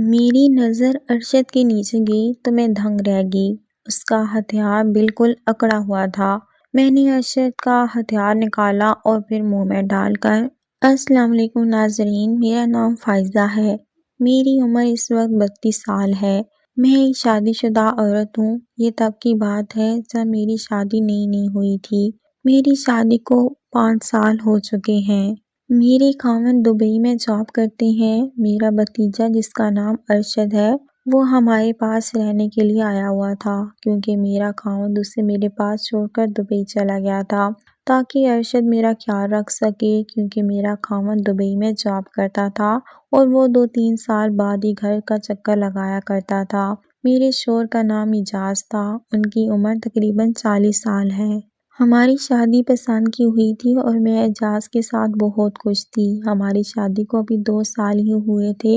میری نظر ارشد کے نیچے گئی تو میں دھنگ رہ گئی۔ اس کا ہتھیار بالکل اکڑا ہوا تھا۔ میں نے ارشد کا ہتھیار نکالا اور پھر منہ میں ڈال کر السلام علیکم ناظرین، میرا نام فائزہ ہے۔ میری عمر اس وقت 32 سال ہے۔ میں ایک شادی شدہ عورت ہوں۔ یہ تب کی بات ہے جب میری شادی نئی ہوئی تھی۔ میری شادی کو 5 سال ہو چکے ہیں۔ میرے خاوند دبئی میں جاب کرتے ہیں۔ میرا بھتیجا جس کا نام ارشد ہے وہ ہمارے پاس رہنے کے لیے آیا ہوا تھا کیونکہ میرا خاوند اسے میرے پاس چھوڑ کر دبئی چلا گیا تھا تاکہ ارشد میرا خیال رکھ سکے کیونکہ میرا خاوند دبئی میں جاب کرتا تھا اور وہ 2-3 سال بعد ہی گھر کا چکر لگایا کرتا تھا۔ میرے شوہر کا نام اعجاز تھا۔ ان کی عمر تقریباً 40 سال ہے۔ ہماری شادی پسند کی ہوئی تھی اور میں اعجاز کے ساتھ بہت خوش تھی۔ ہماری شادی کو ابھی 2 سال ہی ہوئے تھے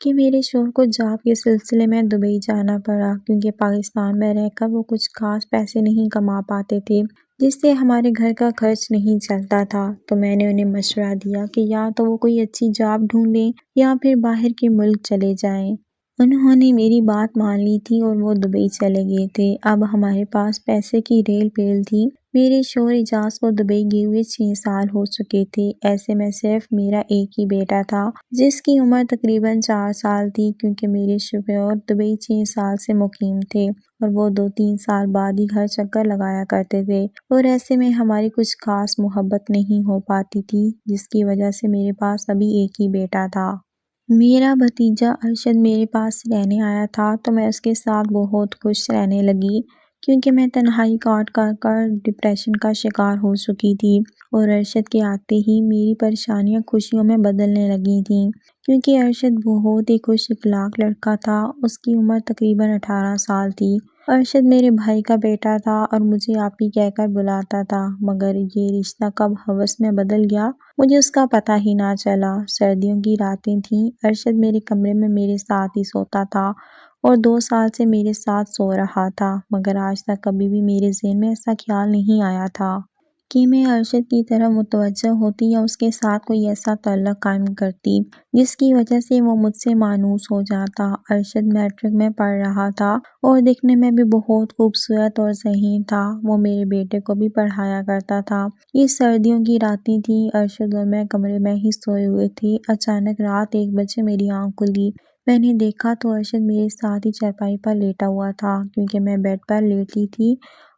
کہ میرے شوہر کو جاب کے سلسلے میں دبئی جانا پڑا کیونکہ پاکستان میں رہ کر وہ کچھ خاص پیسے نہیں کما پاتے تھے جس سے ہمارے گھر کا خرچ نہیں چلتا تھا۔ تو میں نے انہیں مشورہ دیا کہ یا تو وہ کوئی اچھی جاب ڈھونڈیں یا پھر باہر کے ملک چلے جائیں۔ انہوں نے میری بات مان لی تھی اور وہ دبئی چلے گئے تھے۔ اب ہمارے پاس پیسے کی ریل پیل تھی۔ میرے شوہر اعجاز کو دبئی گئے ہوئے 6 سال ہو چکے تھے۔ ایسے میں صرف میرا ایک ہی بیٹا تھا جس کی عمر تقریباً 4 سال تھی کیونکہ میرے شوہر دبئی 6 سال سے مقیم تھے اور وہ 2-3 سال بعد ہی گھر چکر لگایا کرتے تھے اور ایسے میں ہماری کچھ خاص محبت نہیں ہو پاتی تھی جس کی وجہ سے میرے پاس ابھی ایک ہی بیٹا تھا۔ میرا بھتیجا ارشد میرے پاس رہنے آیا تھا تو میں اس کے ساتھ بہت خوش رہنے لگی کیونکہ میں تنہائی کاٹ کر ڈپریشن کا شکار ہو چکی تھی اور ارشد کے آتے ہی میری پریشانیاں خوشیوں میں بدلنے لگی تھیں کیونکہ ارشد بہت ہی خوش اخلاق لڑکا تھا۔ اس کی عمر تقریباً 18 سال تھی۔ ارشد میرے بھائی کا بیٹا تھا اور مجھے آپی کہہ کر بلاتا تھا مگر یہ رشتہ کب ہوس میں بدل گیا مجھے اس کا پتہ ہی نہ چلا۔ سردیوں کی راتیں تھیں۔ ارشد میرے کمرے میں میرے ساتھ ہی سوتا تھا اور 2 سال سے میرے ساتھ سو رہا تھا مگر آج تک کبھی بھی میرے ذہن میں ایسا خیال نہیں آیا تھا کہ میں ارشد کی طرف متوجہ ہوتی یا اس کے ساتھ کوئی ایسا تعلق قائم کرتی جس کی وجہ سے وہ مجھ سے مانوس ہو جاتا۔ ارشد میٹرک میں پڑھ رہا تھا اور دکھنے میں بھی بہت خوبصورت اور ذہین تھا۔ وہ میرے بیٹے کو بھی پڑھایا کرتا تھا۔ یہ سردیوں کی راتیں تھیں۔ ارشد اور میں کمرے میں ہی سوئے ہوئے تھے۔ اچانک رات 1 بجے میری آنکھ کھلی۔ میں نے دیکھا تو ارشد میرے ساتھ ہی چارپائی پر لیٹا ہوا تھا کیونکہ میں بیڈ پر لیٹی تھی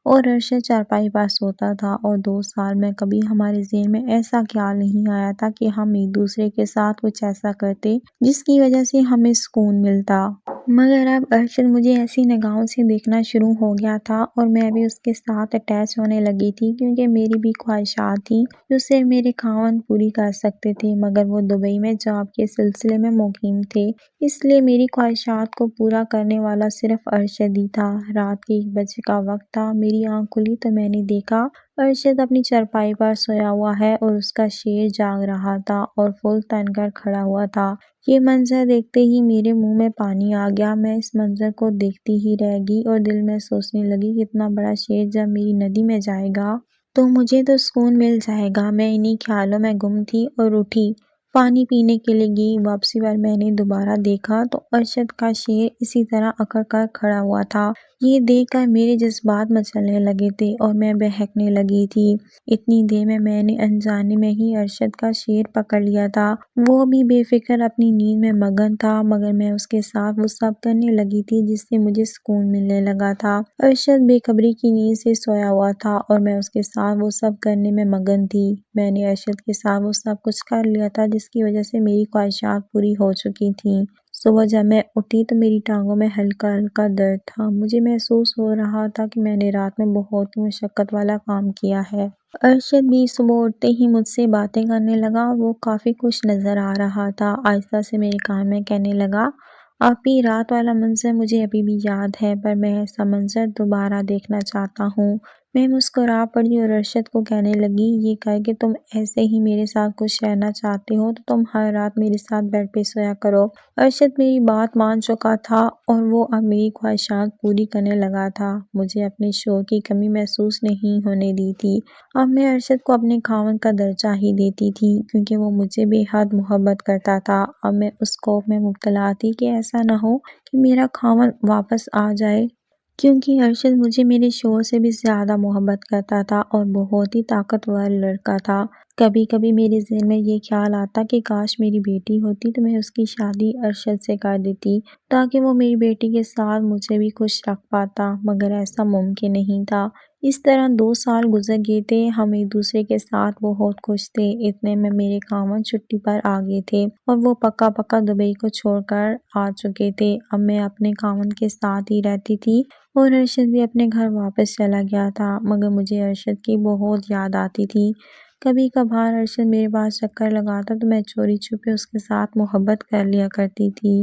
اور ارشد چارپائی پر سوتا تھا اور 2 سال میں کبھی ہمارے ذہن میں ایسا خیال نہیں آیا تھا کہ ہم ایک دوسرے کے ساتھ کچھ ایسا کرتے جس کی وجہ سے ہمیں سکون ملتا۔ مگر اب ارشد مجھے ایسی نگاہوں سے دیکھنا شروع ہو گیا تھا اور میں بھی اس کے ساتھ اٹیچ ہونے لگی تھی کیونکہ میری بھی خواہشات تھیں جو صرف میرے خاوند پوری کر سکتے تھے مگر وہ دبئی میں جاب کے سلسلے میں مقیم تھے اس لیے میری خواہشات کو پورا کرنے والا صرف ارشد ہی تھا۔ رات کے 1 بجے کا وقت تھا۔ میری آنکھ کھلی تو میں نے دیکھا ارشد اپنی چارپائی پر سویا ہوا ہے اور اس کا شیر جاگ رہا تھا اور فل تن کر کھڑا ہوا تھا۔ یہ منظر دیکھتے ہی میرے منہ میں پانی آ گیا۔ میں اس منظر کو دیکھتی ہی رہ گئی اور دل میں سوچنے لگی کہ اتنا بڑا شیر جب میری ندی میں جائے گا تو مجھے تو سکون مل جائے گا۔ میں انہی خیالوں میں گم تھی اور اٹھی پانی پینے کے لیے گئی۔ واپسی پر میں نے دوبارہ دیکھا تو ارشد کا شیر اسی طرح اکڑ کر کھڑا ہوا تھا۔ یہ دیکھ کر میرے جذبات مچلنے لگے تھے اور میں بہکنے لگی تھی۔ اتنی دیر میں نے انجانے میں ہی ارشد کا شیر پکڑ لیا تھا۔ وہ بھی بے فکر اپنی نیند میں مگن تھا مگر میں اس کے ساتھ وہ سب کرنے لگی تھی جس سے مجھے سکون ملنے لگا تھا۔ ارشد بے خبری کی نیند سے سویا ہوا تھا اور میں اس کے ساتھ وہ سب کرنے میں مگن تھی۔ میں نے ارشد کے ساتھ وہ سب کچھ کر لیا تھا جس کی وجہ سے میری خواہشات پوری ہو چکی تھیں۔ صبح جب میں اٹھی تو میری ٹانگوں میں ہلکا ہلکا درد تھا۔ مجھے محسوس ہو رہا تھا کہ میں نے رات میں بہت ہی مشقت والا کام کیا ہے۔ ارشد بھی صبح اٹھتے ہی مجھ سے باتیں کرنے لگا۔ وہ کافی خوش نظر آ رہا تھا۔ آہستہ سے میرے کان میں کہنے لگا آپی رات والا منظر مجھے ابھی بھی یاد ہے پر میں ایسا منظر دوبارہ دیکھنا چاہتا ہوں۔ میں مسکرا پڑی اور ارشد کو کہنے لگی، یہ کہہ کہ تم ایسے ہی میرے ساتھ خوش رہنا چاہتے ہو تو تم ہر رات میرے ساتھ بیڈ پہ سویا کرو۔ ارشد میری بات مان چکا تھا اور وہ اب میری خواہشات پوری کرنے لگا تھا۔ مجھے اپنے شوہر کی کمی محسوس نہیں ہونے دی تھی۔ اب میں ارشد کو اپنے خاوند کا درجہ ہی دیتی تھی کیونکہ وہ مجھے بے حد محبت کرتا تھا۔ اب میں اس خوف میں مبتلا تھی کہ ایسا نہ ہو کہ میرا خاوند واپس آ جائے، کیونکہ ارشد مجھے میرے شوہر سے بھی زیادہ محبت کرتا تھا اور بہت ہی طاقتور لڑکا تھا۔ کبھی کبھی میرے ذہن میں یہ خیال آتا کہ کاش میری بیٹی ہوتی تو میں اس کی شادی ارشد سے کر دیتی تاکہ وہ میری بیٹی کے ساتھ مجھے بھی خوش رکھ پاتا، مگر ایسا ممکن نہیں تھا۔ اس طرح 2 سال گزر گئے تھے، ہم ایک دوسرے کے ساتھ بہت خوش تھے۔ اتنے میں میرے خاوند چھٹی پر آ گئے تھے اور وہ پکا دبئی کو چھوڑ کر آ چکے تھے۔ اب میں اپنے خاوند کے ساتھ ہی رہتی تھی اور ارشد بھی اپنے گھر واپس چلا گیا تھا، مگر مجھے ارشد کی بہت یاد آتی تھی۔ کبھی کبھار ارشد میرے پاس چکر لگاتا تو میں چوری چھپے اس کے ساتھ محبت کر لیا کرتی تھی،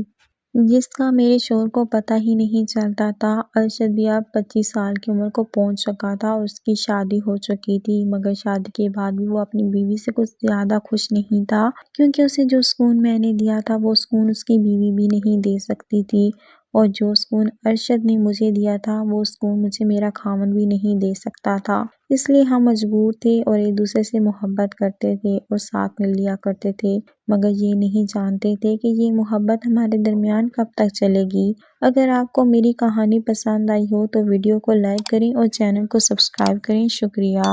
جس کا میرے شوہر کو پتہ ہی نہیں چلتا تھا۔ ارشد بھی اب 25 سال کی عمر کو پہنچ چکا تھا اور اس کی شادی ہو چکی تھی، مگر شادی کے بعد بھی وہ اپنی بیوی سے کچھ زیادہ خوش نہیں تھا، کیونکہ اسے جو سکون میں نے دیا تھا وہ سکون اس کی بیوی بھی نہیں دے سکتی تھی، اور جو سکون ارشد نے مجھے دیا تھا وہ سکون مجھے میرا خاوند بھی نہیں دے سکتا تھا۔ اس لیے ہم مجبور تھے اور ایک دوسرے سے محبت کرتے تھے اور ساتھ مل لیا کرتے تھے، مگر یہ نہیں جانتے تھے کہ یہ محبت ہمارے درمیان کب تک چلے گی۔ اگر آپ کو میری کہانی پسند آئی ہو تو ویڈیو کو لائک کریں اور چینل کو سبسکرائب کریں۔ شکریہ۔